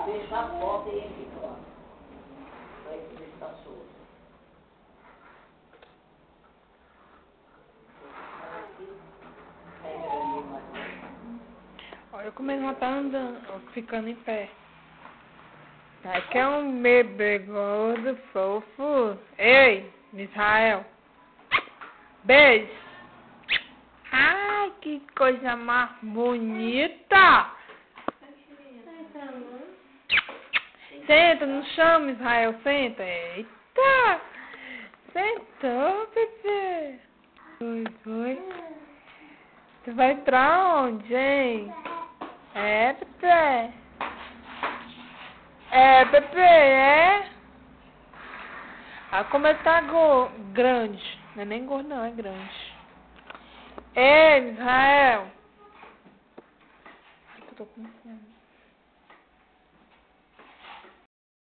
fechar a porta e ele fica lá. Para ele ficar solto. Olha como ele já tá andando, ó, ficando em pé. Aqui é um bebê gordo, fofo. Ei, Israel. Beijo. Ai, que coisa mais bonita. Senta no chão, Israel, senta. Eita. Sentou, bebê. Oi. Tu vai pra onde, hein? É, bebê. É, bebê, é? Ah, como ele tá grande. Não é nem gordo, não, é grande. Ei, Israel. O que eu tô com fome?